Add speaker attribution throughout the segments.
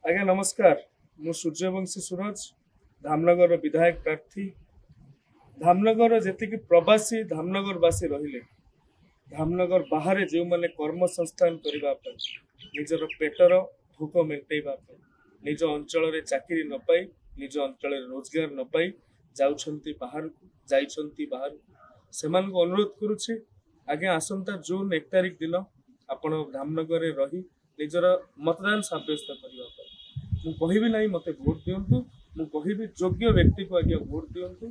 Speaker 1: आज्ञा नमस्कार। मु सूर्यवंशी सूरज धामनगर विधायक प्रार्थी। धामनगर जी प्रवासी धामनगरवासी रहिले धामनगर बाहर जो मैंने कर्म संस्थान करने निजर पेटर भोक मेटाइबा निज अंचल चाकरी न पाई निज अंचल रोजगार न पाई बाहर से अनुरोध करुचे आज्ञा आसंता जून 1 तारिख दिन आपण धामनगर रही निजर मतदान सब्यस्त करने मु कहबी नहीं मते भोट दियंतु मु कहबी योग्य व्यक्ति को आज्ञा भोट दियंतु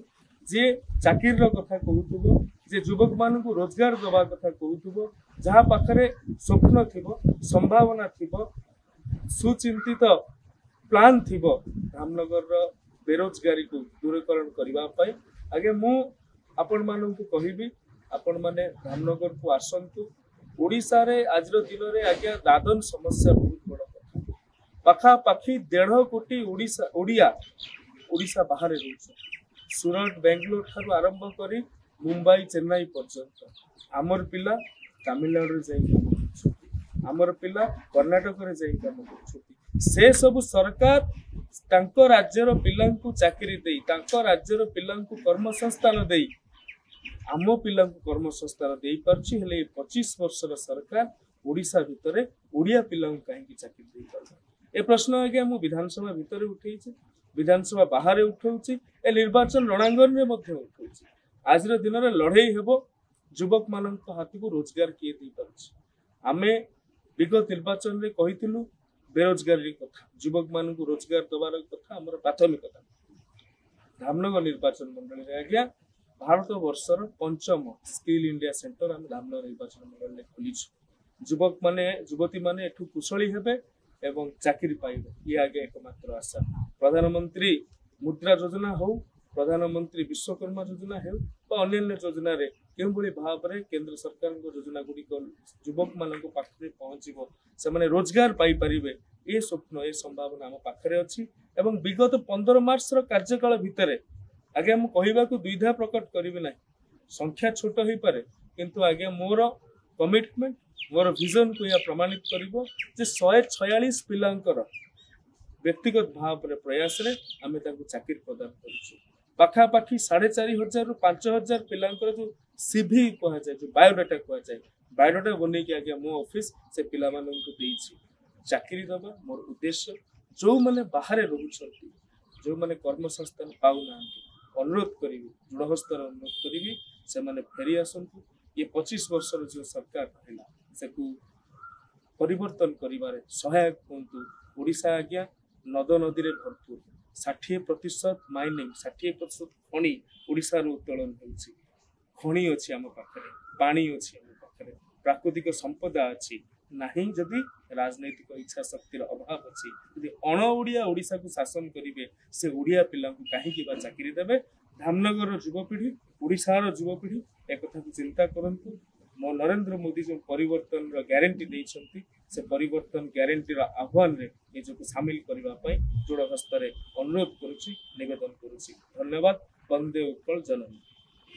Speaker 1: जे चाकिर कथा कहूथुबो जे युवक मान को रोजगार दवा कथा कहूथुबो जहा पाखरे स्वप्न थिबो संभावना थिबो सुचिंतित प्लान थिबो धामनगर रो बेरोजगारी को दूरीकरण करबा पई आगे मु आपण मानन को कहबी आपण माने धामनगर को आसंतु ओडिसा रे आज रो दिन रे आज्ञा दादन समस्या बहुत बड़ कथा पाखापाखि 1.5 कोटी ओडिशा बाहर रोच सूरत बेंगलोर ठार आरंभ करी मुंबई चेन्नई पर्यंत आमर पिला तमिलनाडु जाई आमर पिला कर्नाटक रे जाई काम करछथि से सब सरकार तांको राज्यर पिलांकु चाकरी देई तांको राज्यर पिलांकु कर्म संस्थान देई आम पिलांकु कर्म संस्थान देई परछि हेले 25 वर्षर सरकार ओडिशा भितरे ओडिया पिलांकु काहेकि चाकरी देई परबा ए प्रश्न आज्ञा मु विधानसभा भितर उठेछि विधानसभा बाहर उठाउछि ए निर्वाचन रणांगन रे मध्ये उठाउछि आज रो दिन रे लड़ाई हेबो युवक मानक हाथी को रोजगार किए दी परछि आमे विगत निर्वाचन रे कहिथिलु बेरोजगारी कथा युवक मानक रोजगार दबार कथा हमर प्राथमिकता धामनगर निर्वाचन मंडल रे आज्ञा भारत वर्षर 5म स्किल इंडिया सेंटर हम धामनगर निर्वाचन मंडल रे खोलिछु युवक माने युवती माने एठु कुशली हेबे एवं चाकरी पाइबे ये आगे एकमात्र आशा प्रधानमंत्री मुद्रा योजना हो प्रधानमंत्री विश्वकर्मा योजना हो अन्य योजना रे केउ भली भाव रे केंद्र सरकार को योजना गुडी को युवक मानक पाखरे पहुंचीबो से माने रोजगार पाई परिबे ए स्वप्न ए संभावना हम पाखरे अछि एवं विगत 15 मार्च रो कार्यकाल भितरे आगे हम कहिबा को द्विधा प्रकट करिवे नै संख्या छोट होई पारे किंतु आगे मोर कमिटमेंट मोर विजन को या प्रमाणित करिवो जे 146 पिलांकर व्यक्तिगत भाव रे प्रयास रे आमे ताको चाकरी प्रदान करिछु पाखापाखि 4,500 रु 5,000 पिलांकर जो सीवी कहा जाय जो बायोडाटा बनै के आगे मो ऑफिस से पिला मानन को देछि चाकरी दबा मोर उद्देश्य जो माने बाहर रहउछथि जो माने कर्म संस्थान पाउ ना अनुरोध करिवि दृढ़हस्तर अनुरोध करिवि से माने फेरी आसंतु ये 25 वर्षर जो सरकार रहला से को परिवर्तन करिबारे सहायक होंतु ओडिशा आज्ञा नद नदी रे भरपूर 60% माइनिंग 60% खणी ओडिशा रो उत्तोलन होछि खणी अछि हम पाखरे पानी अछि हम पाखरे प्राकृतिक संपदा अछि नाही जदि राजनैतिक इच्छा शक्ति रो अभाव अछि जदि अण ओडिया ओडिशा को शासन करिवे से ओडिया पिला को काहे कि बा चाकरी देबे धामनगर रो युवपीढ़ी ओडिशा रो युवपीढ़ी एक कथा को चिंता करंतु मो नरेंद्र मोदी जो परिवर्तन रो गारंटी देइछंती से परिवर्तन गारंटी रो आह्वान रे निजको शामिल करबा पई दृढ़ हस्ତରେ अनुरोध करूछि निवेदन करूछि धन्यवाद वंदे उत्कल जननी।